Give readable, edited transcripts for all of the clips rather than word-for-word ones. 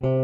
Hello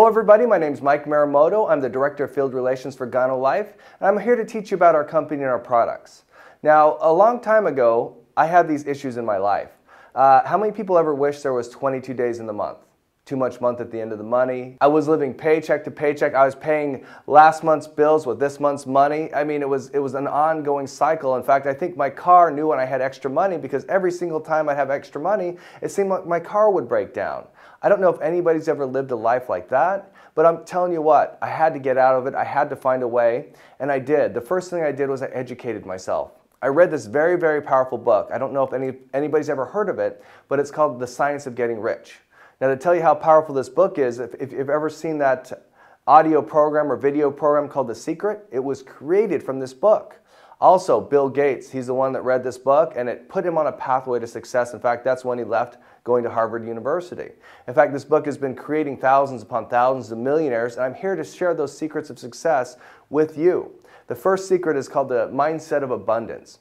everybody, my name is Mike Marumoto. I'm the Director of Field Relations for GanoLife, and I'm here to teach you about our company and our products. Now, a long time ago, I had these issues in my life. How many people ever wish there was 22 days in the month? Too much month at the end of the money. I was living paycheck to paycheck. I was paying last month's bills with this month's money. I mean, it was an ongoing cycle. In fact, I think my car knew when I had extra money, because every single time I'd have extra money, it seemed like my car would break down. I don't know if anybody's ever lived a life like that, but I'm telling you what, I had to get out of it. I had to find a way, and I did. The first thing I did was I educated myself. I read this very, very powerful book. I don't know if anybody's ever heard of it, but it's called The Science of Getting Rich. Now, to tell you how powerful this book is, if you've ever seen that audio program or video program called The Secret, it was created from this book. Also, Bill Gates, he's the one that read this book, and it put him on a pathway to success. In fact, that's when he left, going to Harvard University. In fact, this book has been creating thousands upon thousands of millionaires, and I'm here to share those secrets of success with you. The first secret is called the mindset of abundance.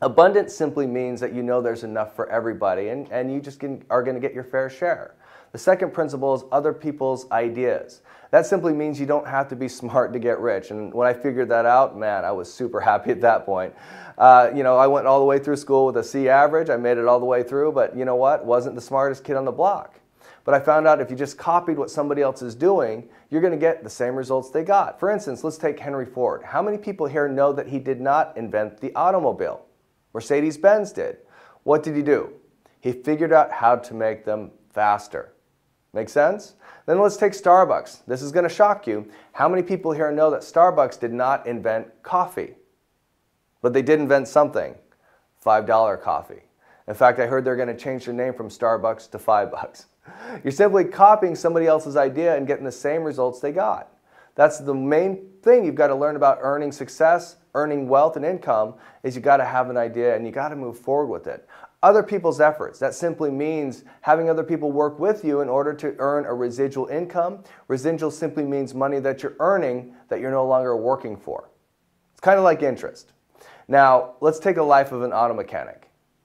Abundance simply means that you know there's enough for everybody, and you just are going to get your fair share. The second principle is other people's ideas. That simply means you don't have to be smart to get rich. And when I figured that out, man, I was super happy at that point. You know, I went all the way through school with a C average. I made it all the way through, but you know what? Wasn't the smartest kid on the block. But I found out if you just copied what somebody else is doing, you're going to get the same results they got. For instance, let's take Henry Ford. How many people here know that he did not invent the automobile? Mercedes-Benz did. What did he do? He figured out how to make them faster. Make sense? Then let's take Starbucks. This is going to shock you. How many people here know that Starbucks did not invent coffee? But they did invent something. $5 coffee. In fact, I heard they're going to change their name from Starbucks to $5. You're simply copying somebody else's idea and getting the same results they got. That's the main thing you've got to learn about earning success, earning wealth and income, is you got to have an idea and you got to move forward with it. Other people's efforts. That simply means having other people work with you in order to earn a residual income. Residual simply means money that you're earning that you're no longer working for. It's kind of like interest. Now, let's take a life of an auto mechanic.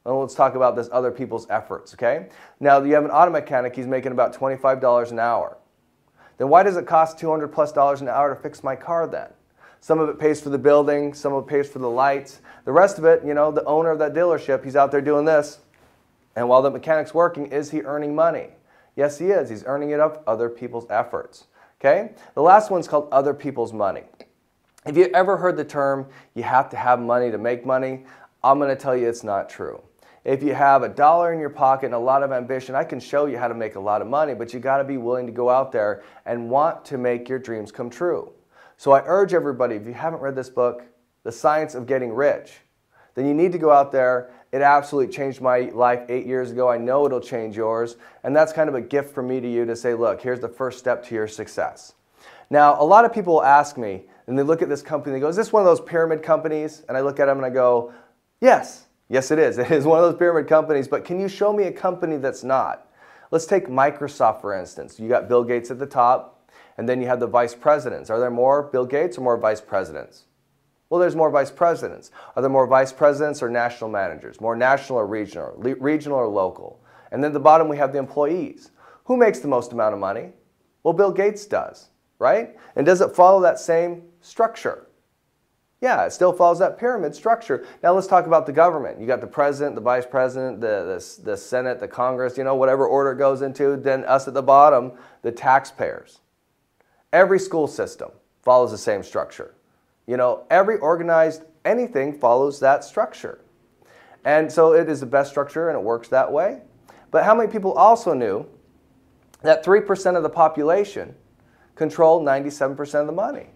And let's talk about this other people's efforts, okay? Now, you have an auto mechanic, he's making about $25 an hour. Then why does it cost $200+ an hour to fix my car then? Some of it pays for the building, some of it pays for the lights. The rest of it, you know, the owner of that dealership, he's out there doing this. And while the mechanic's working, is he earning money? Yes, he is. He's earning it off other people's efforts. Okay? The last one's called other people's money. If you ever heard the term, you have to have money to make money, I'm going to tell you it's not true. If you have $1 in your pocket and a lot of ambition, I can show you how to make a lot of money, but you got to be willing to go out there and want to make your dreams come true. So I urge everybody, if you haven't read this book, The Science of Getting Rich, then you need to go out there. It absolutely changed my life 8 years ago. I know it'll change yours. And that's kind of a gift from me to you to say, look, here's the first step to your success. Now, a lot of people will ask me, and they look at this company, they go, is this one of those pyramid companies? And I look at them and I go, yes. Yes, it is. It is one of those pyramid companies, but can you show me a company that's not? Let's take Microsoft, for instance. You got Bill Gates at the top. And then you have the vice presidents. Are there more Bill Gates or more vice presidents? Well, there's more vice presidents. Are there more vice presidents or national managers? More national or regional or local? And then at the bottom we have the employees. Who makes the most amount of money? Well, Bill Gates does, right? And does it follow that same structure? Yeah, it still follows that pyramid structure. Now let's talk about the government. You got the president, the vice president, the Senate, the Congress, you know, whatever order it goes into. Then us at the bottom, the taxpayers. Every school system follows the same structure. You know, every organized anything follows that structure. And so it is the best structure and it works that way. But how many people also knew that 3% of the population control 97% of the money?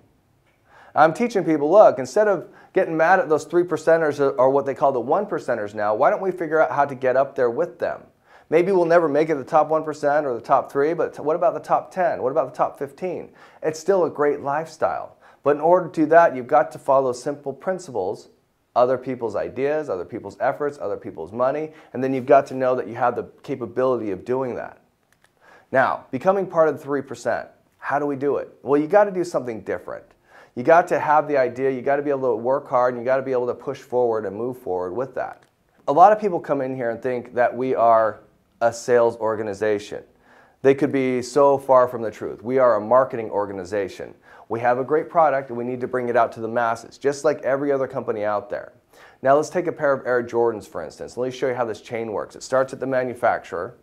I'm teaching people, look, instead of getting mad at those 3%ers or what they call the 1%ers now, why don't we figure out how to get up there with them? Maybe we'll never make it the top 1% or the top 3, but what about the top 10? What about the top 15? It's still a great lifestyle. But in order to do that, you've got to follow simple principles other people's ideas, other people's efforts, other people's money, and then you've got to know that you have the capability of doing that. Now, becoming part of the 3%, how do we do it? Well, you got to do something different. You got to have the idea, you got to be able to work hard, and you got to be able to push forward and move forward with that. A lot of people come in here and think that we are a sales organization. They could be so far from the truth. We are a marketing organization. We have a great product and we need to bring it out to the masses, just like every other company out there. Now let's take a pair of Air Jordans, for instance. Let me show you how this chain works. It starts at the manufacturer,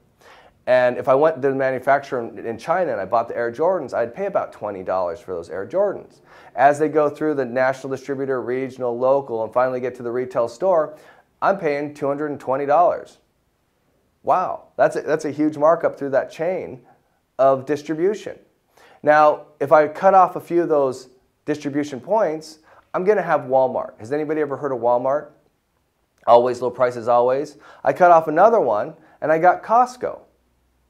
and if I went to the manufacturer in China and I bought the Air Jordans, I'd pay about $20 for those Air Jordans. As they go through the national distributor, regional, local, and finally get to the retail store, I'm paying $220. Wow, that's a huge markup through that chain of distribution. Now, if I cut off a few of those distribution points, I'm going to have Walmart. Has anybody ever heard of Walmart? Always low prices, always. I cut off another one and I got Costco.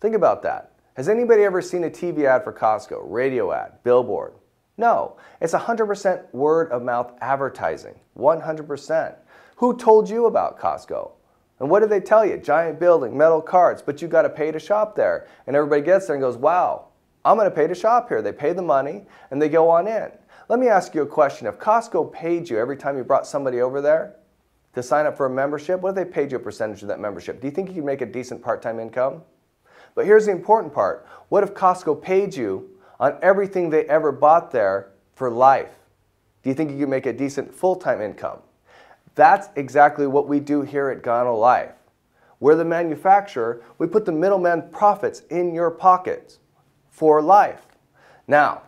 Think about that. Has anybody ever seen a TV ad for Costco, radio ad, billboard? No, it's 100% word of mouth advertising, 100%. Who told you about Costco? And what did they tell you? Giant building, metal carts, but you got to pay to shop there. And everybody gets there and goes, wow, I'm going to pay to shop here. They pay the money and they go on in. Let me ask you a question. If Costco paid you every time you brought somebody over there to sign up for a membership, what if they paid you a percentage of that membership? Do you think you could make a decent part-time income? But here's the important part. What if Costco paid you on everything they ever bought there for life? Do you think you could make a decent full-time income? That's exactly what we do here at GanoLife. We're the manufacturer. We put the middleman profits in your pockets for life. Now,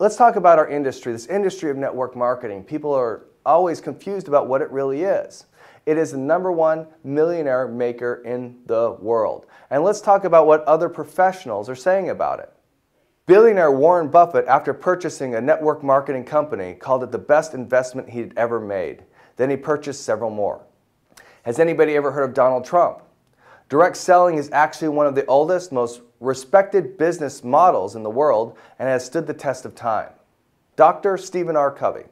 let's talk about our industry, this industry of network marketing. People are always confused about what it really is. It is the #1 millionaire maker in the world. And let's talk about what other professionals are saying about it. Billionaire Warren Buffett, after purchasing a network marketing company, called it the best investment he'd ever made. Then he purchased several more. Has anybody ever heard of Donald Trump? Direct selling is actually one of the oldest, most respected business models in the world and has stood the test of time. Dr. Stephen R. Covey.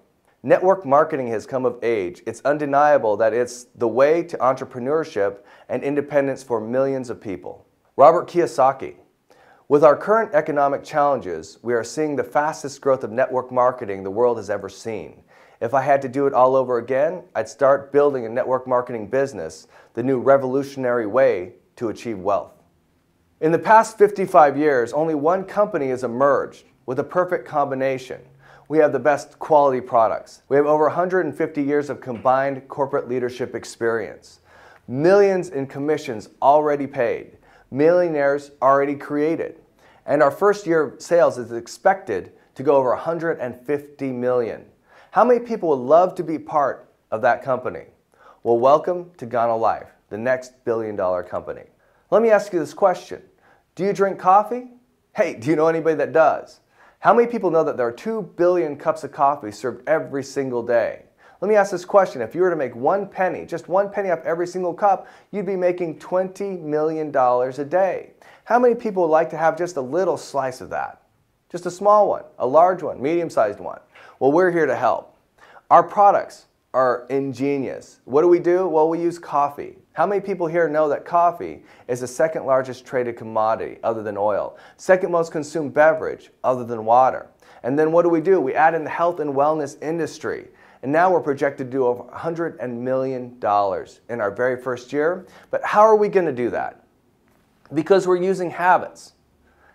Network marketing has come of age. It's undeniable that it's the way to entrepreneurship and independence for millions of people. Robert Kiyosaki. With our current economic challenges, we are seeing the fastest growth of network marketing the world has ever seen. If I had to do it all over again, I'd start building a network marketing business, the new revolutionary way to achieve wealth. In the past 55 years, only one company has emerged with a perfect combination. We have the best quality products. We have over 150 years of combined corporate leadership experience. Millions in commissions already paid. Millionaires already created. And our first year of sales is expected to go over 150 million. How many people would love to be part of that company? Well, welcome to GanoLife, the next billion-dollar company. Let me ask you this question. Do you drink coffee? Hey, do you know anybody that does? How many people know that there are 2 billion cups of coffee served every single day? Let me ask this question. If you were to make 1 penny, just 1 penny off every single cup, you'd be making $20 million a day. How many people would like to have just a little slice of that? Just a small one, a large one, medium-sized one. Well, we're here to help. Our products are ingenious. What do? Well, we use coffee. How many people here know that coffee is the second largest traded commodity other than oil? Second most consumed beverage other than water. And then what do? We add in the health and wellness industry. And now we're projected to do over $100 million in our very first year. But how are we going to do that? Because we're using habits.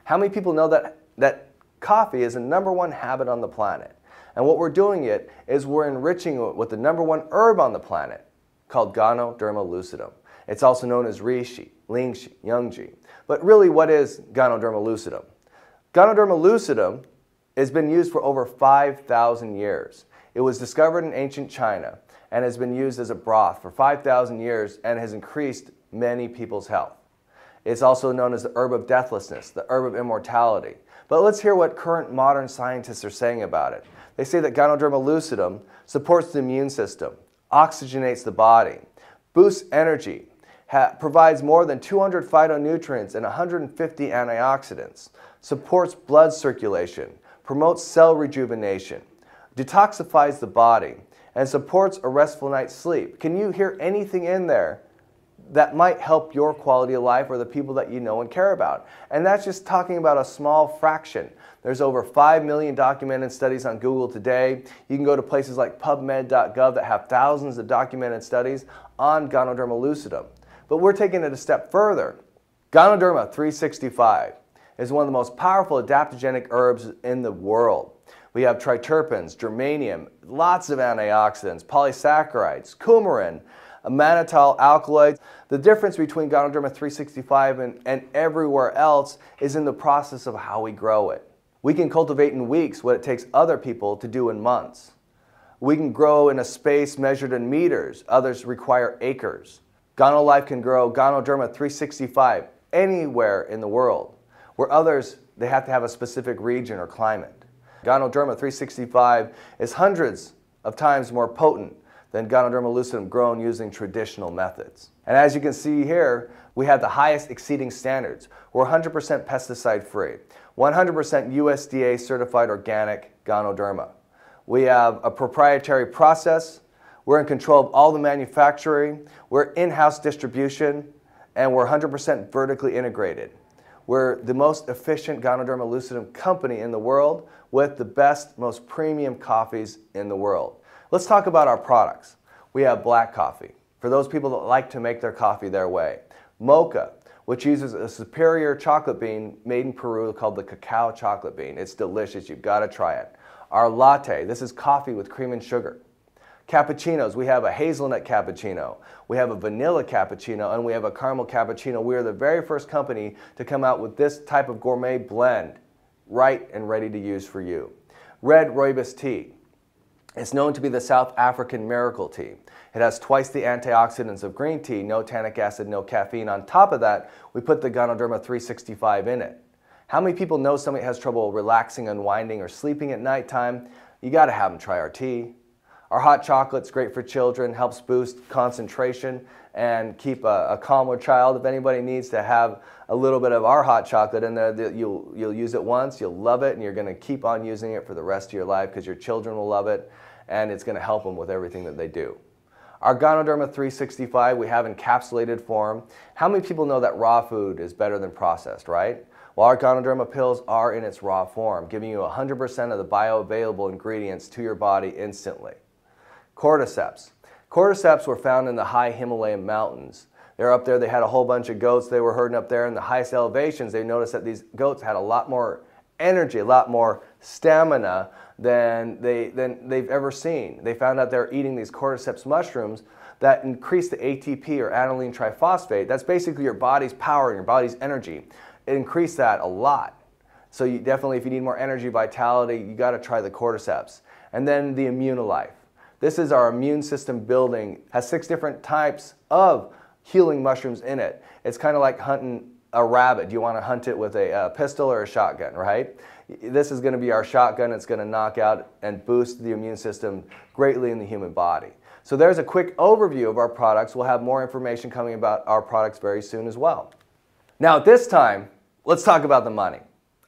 How many people know that coffee is the #1 habit on the planet? And what we're doing is we're enriching it with the #1 herb on the planet called Ganoderma lucidum. It's also known as reishi, lingshi, yangji. But really, what is Ganoderma lucidum? Ganoderma lucidum has been used for over 5,000 years. It was discovered in ancient China and has been used as a broth for 5,000 years and has increased many people's health. It's also known as the herb of deathlessness, the herb of immortality. But let's hear what current modern scientists are saying about it. They say that Ganoderma lucidum supports the immune system, oxygenates the body, boosts energy, provides more than 200 phytonutrients and 150 antioxidants, supports blood circulation, promotes cell rejuvenation, detoxifies the body, and supports a restful night's sleep. Can you hear anything in there that might help your quality of life or the people that you know and care about? And that's just talking about a small fraction. There's over 5 million documented studies on Google today. You can go to places like PubMed.gov that have thousands of documented studies on Ganoderma lucidum. But we're taking it a step further. Ganoderma 365 is one of the most powerful adaptogenic herbs in the world. We have triterpenes, germanium, lots of antioxidants, polysaccharides, coumarin, mannitol alkaloids. The difference between Ganoderma 365 and everywhere else is in the process of how we grow it. We can cultivate in weeks what it takes other people to do in months. We can grow in a space measured in meters. Others require acres. GanoLife can grow Ganoderma 365 anywhere in the world, where others, they have to have a specific region or climate. Ganoderma 365 is hundreds of times more potent than Ganoderma lucidum grown using traditional methods. And as you can see here, we have the highest exceeding standards. We're 100% pesticide free, 100% USDA certified organic Ganoderma. We have a proprietary process. We're in control of all the manufacturing. We're in-house distribution, and we're 100% vertically integrated. We're the most efficient Ganoderma lucidum company in the world with the best, most premium coffees in the world. Let's talk about our products. We have black coffee, for those people that like to make their coffee their way. Mocha, which uses a superior chocolate bean made in Peru called the cacao chocolate bean. It's delicious, you've got to try it. Our latte, this is coffee with cream and sugar. Cappuccinos, we have a hazelnut cappuccino, we have a vanilla cappuccino, and we have a caramel cappuccino. We are the very first company to come out with this type of gourmet blend, right and ready to use for you. Red rooibos tea. It's known to be the South African miracle tea. It has twice the antioxidants of green tea, no tannic acid, no caffeine. On top of that, we put the Ganoderma 365 in it. How many people know somebody has trouble relaxing, unwinding, or sleeping at nighttime? You got to have them try our tea. Our hot chocolate's great for children, helps boost concentration and keep a calmer child. If anybody needs to have a little bit of our hot chocolate in there, you'll use it once, you'll love it, and you're going to keep on using it for the rest of your life because your children will love it, and it's going to help them with everything that they do. Our Ganoderma 365 we have encapsulated form. How many people know that raw food is better than processed, right? Well, our Ganoderma pills are in its raw form, giving you 100% of the bioavailable ingredients to your body instantly. Cordyceps. Cordyceps were found in the high Himalayan mountains. They're up there, they had a whole bunch of goats, they were herding up there in the highest elevations. They noticed that these goats had a lot more energy, a lot more stamina than they've ever seen. They found out they're eating these cordyceps mushrooms that increase the ATP or aniline triphosphate. That's basically your body's power and your body's energy. It increased that a lot. So you definitely, if you need more energy, vitality, you got to try the cordyceps. And then the GanoLife. This is our immune system building, has 6 different types of healing mushrooms in it. It's kind of like hunting a rabbit. You want to hunt it with a pistol or a shotgun, right? This is going to be our shotgun. It's going to knock out and boost the immune system greatly in the human body. So there's a quick overview of our products. We'll have more information coming about our products very soon as well. Now at this time, let's talk about the money.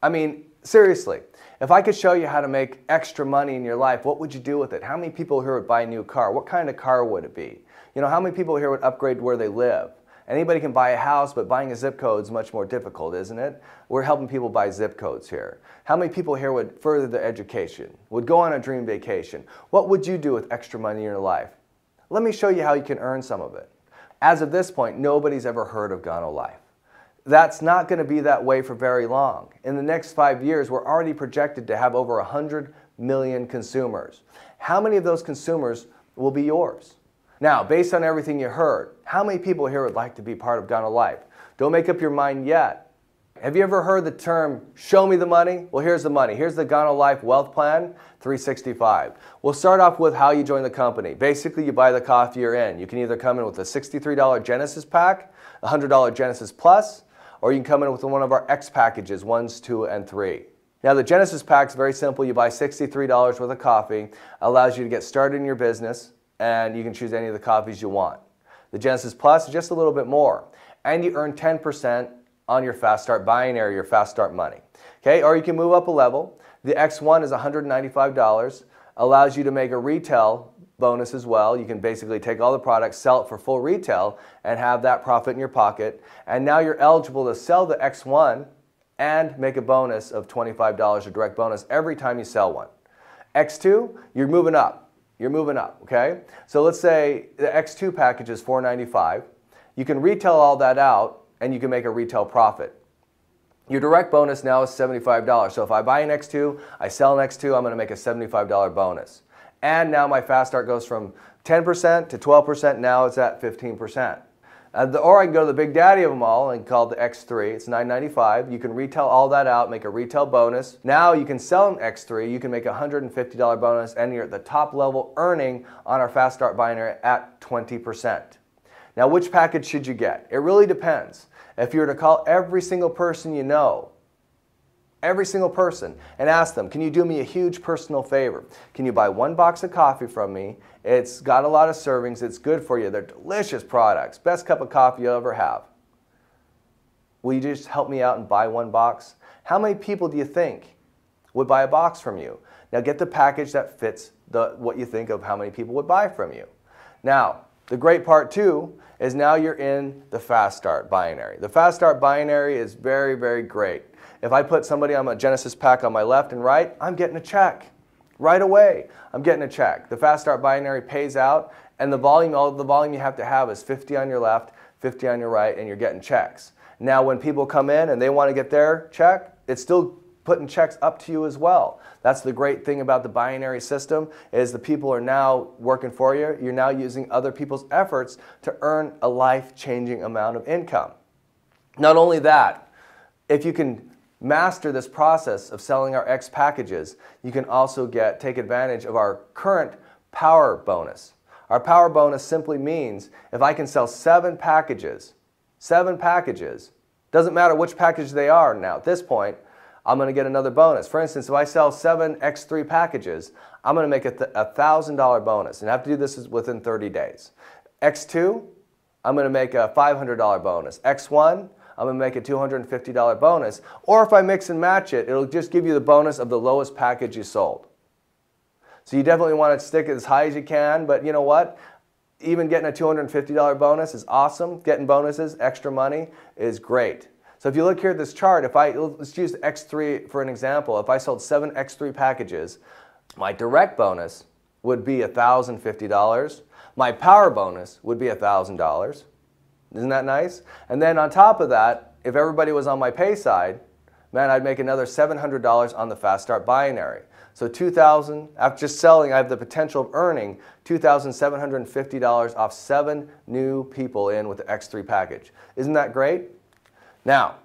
I mean, seriously, if I could show you how to make extra money in your life, what would you do with it? How many people here would buy a new car? What kind of car would it be? You know, how many people here would upgrade where they live? Anybody can buy a house, but buying a zip code is much more difficult, isn't it? We're helping people buy zip codes here. How many people here would further their education, would go on a dream vacation? What would you do with extra money in your life? Let me show you how you can earn some of it. As of this point, nobody's ever heard of GanoLife. That's not going to be that way for very long. In the next 5 years, we're already projected to have over 100 million consumers. How many of those consumers will be yours? Now, based on everything you heard, how many people here would like to be part of GanoLife? Don't make up your mind yet. Have you ever heard the term, show me the money? Well, here's the money. Here's the GanoLife Wealth Plan 365. We'll start off with how you join the company. Basically, you buy the coffee you're in. You can either come in with a $63 Genesis pack, a $100 Genesis Plus, or you can come in with one of our X packages, 1s, 2, and 3. Now the Genesis pack is very simple. You buy $63 worth of coffee, allows you to get started in your business, and you can choose any of the coffees you want. The Genesis Plus is just a little bit more, and you earn 10% on your Fast Start binary, your Fast Start money. Okay, or you can move up a level. The X1 is $195, allows you to make a retail bonus as well. You can basically take all the products, sell it for full retail, and have that profit in your pocket. And now you're eligible to sell the X1 and make a bonus of $25, a direct bonus every time you sell one. X2, you're moving up. You're moving up, okay? So let's say the X2 package is $4.95. You can retail all that out and you can make a retail profit. Your direct bonus now is $75. So if I buy an X2, I sell an X2, I'm going to make a $75 bonus. And now my fast start goes from 10% to 12%, now it's at 15%. Or I can go to the big daddy of them all and call it the X3. It's $9.95. You can retail all that out, make a retail bonus. Now you can sell an X3. You can make a $150 bonus, and you're at the top level earning on our Fast Start binary at 20%. Now, which package should you get? It really depends. If you were to call every single person you know, every single person, and ask them, can you do me a huge personal favor? Can you buy one box of coffee from me? It's got a lot of servings. It's good for you. They're delicious products. Best cup of coffee you'll ever have. Will you just help me out and buy one box? How many people do you think would buy a box from you? Now get the package that fits what you think of how many people would buy from you. Now, the great part too is now you're in the Fast Start binary. The Fast Start binary is very, very great. If I put somebody on a Genesis pack on my left and right, I'm getting a check. Right away, I'm getting a check. The Fast Start binary pays out, and the volume, all the volume you have to have is 50 on your left, 50 on your right, and you're getting checks. Now when people come in and they want to get their check, it's still putting checks up to you as well. That's the great thing about the binary system, is the people are now working for you. You're now using other people's efforts to earn a life-changing amount of income. Not only that, if you can master this process of selling our X packages, you can also take advantage of our current power bonus. Our power bonus simply means if I can sell 7 packages, doesn't matter which package they are now at this point, I'm going to get another bonus. For instance, if I sell 7 X3 packages, I'm going to make a $1,000 bonus, and I have to do this within 30 days. X2, I'm going to make a $500 bonus. X1, I'm going to make a $250 bonus. Or if I mix and match it, it'll just give you the bonus of the lowest package you sold. So you definitely want to stick it as high as you can, but you know what? Even getting a $250 bonus is awesome. Getting bonuses, extra money, is great. So if you look here at this chart, let's use the X3 for an example. If I sold 7 X3 packages, my direct bonus would be $1,050. My power bonus would be $1,000. Isn't that nice? And then on top of that, if everybody was on my pay side, man, I'd make another $700 on the Fast Start binary. So $2,000, after just selling, I have the potential of earning $2,750 off 7 new people in with the X3 package. Isn't that great? Now,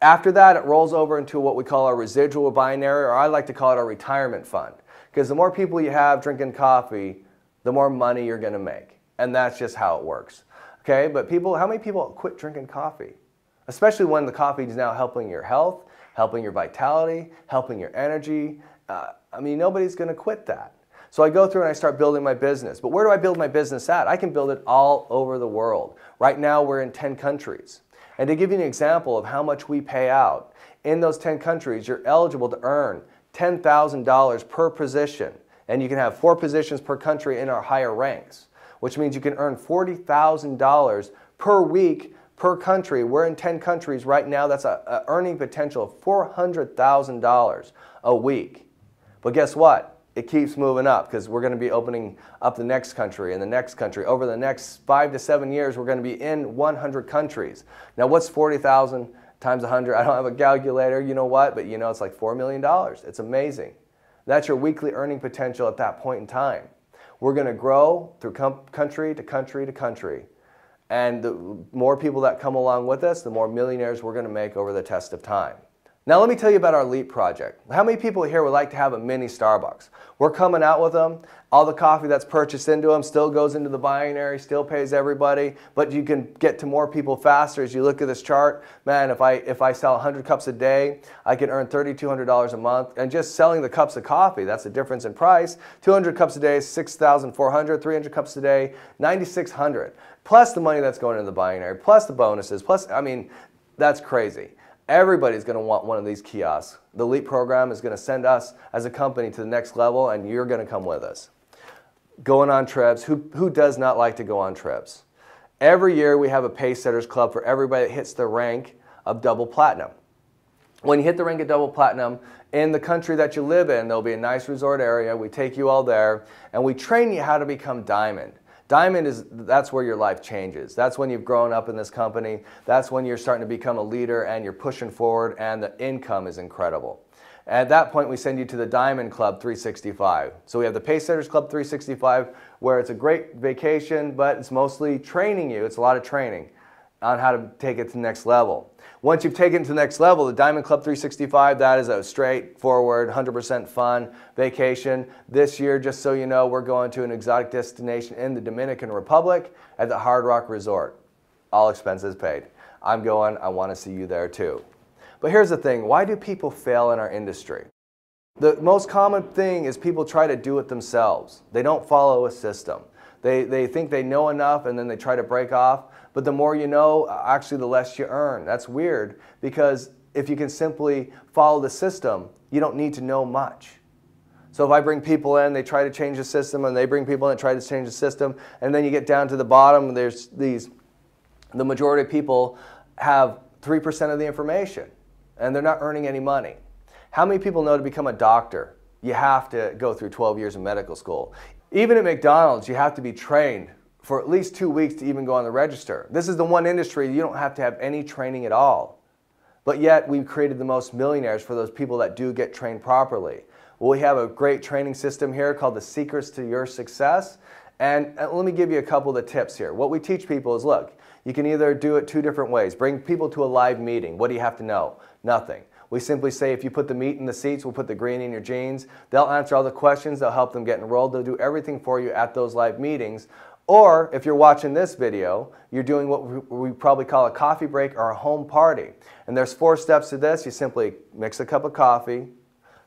after that, it rolls over into what we call our residual binary, or I like to call it our retirement fund. Because the more people you have drinking coffee, the more money you're going to make. And that's just how it works. Okay, but how many people quit drinking coffee? Especially when the coffee is now helping your health, helping your vitality, helping your energy. I mean, nobody's going to quit that. So I go through and I start building my business. But where do I build my business at? I can build it all over the world. Right now, we're in 10 countries. And to give you an example of how much we pay out, in those 10 countries, you're eligible to earn $10,000 per position. And you can have 4 positions per country in our higher ranks, which means you can earn $40,000 per week per country. We're in 10 countries right now. That's an earning potential of $400,000 a week. But guess what? It keeps moving up because we're going to be opening up the next country and the next country. Over the next 5 to 7 years, we're going to be in 100 countries. Now, what's 40,000 times 100? I don't have a calculator, you know what? But you know, it's like $4 million. It's amazing. That's your weekly earning potential at that point in time. We're going to grow through country to country to country. And the more people that come along with us, the more millionaires we're going to make over the test of time. Now let me tell you about our LEAP project. How many people here would like to have a mini Starbucks? We're coming out with them. All the coffee that's purchased into them still goes into the binary, still pays everybody, but you can get to more people faster. As you look at this chart, man, if I sell 100 cups a day, I can earn $3,200 a month. And just selling the cups of coffee, that's the difference in price. 200 cups a day is $6,400, 300 cups a day, $9,600. Plus the money that's going into the binary, plus the bonuses, plus, I mean, that's crazy. Everybody's going to want one of these kiosks. The LEAP program is going to send us as a company to the next level, and you're going to come with us. going on trips. Who does not like to go on trips? Every year we have a Pacesetters Club for everybody that hits the rank of double platinum. When you hit the rank of double platinum, in the country that you live in, there'll be a nice resort area. We take you all there, and we train you how to become diamond. Diamond that's where your life changes. That's when you've grown up in this company. That's when you're starting to become a leader and you're pushing forward and the income is incredible. At that point, we send you to the Diamond Club 365. So we have the Pacesetters Club 365, where it's a great vacation, but it's mostly training you. It's a lot of training on how to take it to the next level. Once you've taken it to the next level, the Diamond Club 365, that is a straightforward, 100% fun vacation. This year, just so you know, we're going to an exotic destination in the Dominican Republic at the Hard Rock Resort. All expenses paid. I'm going, I want to see you there too. But here's the thing, why do people fail in our industry? The most common thing is people try to do it themselves. They don't follow a system. They think they know enough and then they try to break off. But the more you know, actually the less you earn. That's weird, because if you can simply follow the system, you don't need to know much. So if I bring people in, they try to change the system, and they bring people in and try to change the system, and then you get down to the bottom, the majority of people have 3% of the information, and they're not earning any money. How many people know to become a doctor, you have to go through 12 years of medical school? Even at McDonald's, you have to be trained for at least 2 weeks to even go on the register. This is the one industry you don't have to have any training at all. But yet we've created the most millionaires for those people that do get trained properly. Well, we have a great training system here called the Secrets to Your Success. And let me give you a couple of the tips here. What we teach people is, look, you can either do it 2 different ways. Bring people to a live meeting. What do you have to know? Nothing. We simply say, if you put the meat in the seats, we'll put the green in your jeans. They'll answer all the questions. They'll help them get enrolled. They'll do everything for you at those live meetings. Or if you're watching this video, you're doing what we probably call a coffee break or a home party. And there's 4 steps to this. You simply mix a cup of coffee,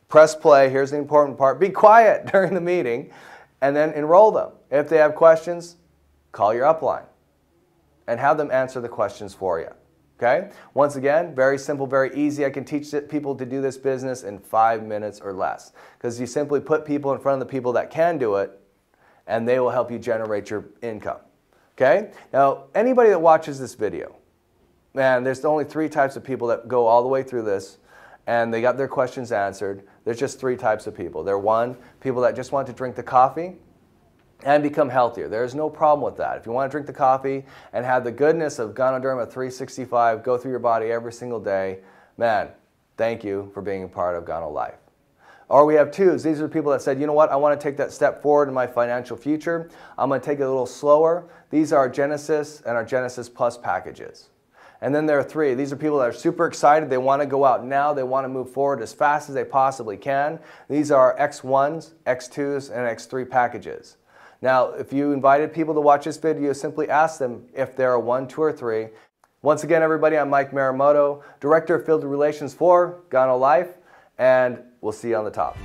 press play. Here's the important part. Be quiet during the meeting, and then enroll them. If they have questions, call your upline and have them answer the questions for you. Okay? Once again, very simple, very easy. I can teach people to do this business in 5 minutes or less, because you simply put people in front of the people that can do it, and they will help you generate your income. Okay? Now, anybody that watches this video, man, there's only 3 types of people that go all the way through this, and they got their questions answered. There's just 3 types of people. They're 1, people that just want to drink the coffee and become healthier. There's no problem with that. If you want to drink the coffee and have the goodness of Ganoderma 365 go through your body every single day, man, thank you for being a part of GanoLife. Or we have 2s. These are people that said, you know what, I want to take that step forward in my financial future. I'm going to take it a little slower. These are our Genesis and our Genesis Plus packages. And then there are 3. These are people that are super excited. They want to go out now. They want to move forward as fast as they possibly can. These are X1s, X2s, and X3 packages. Now, if you invited people to watch this video, simply ask them if they're a 1, 2, or 3. Once again, everybody, I'm Mike Marumoto, Director of Field Relations for GanoLife, and we'll see you on the top.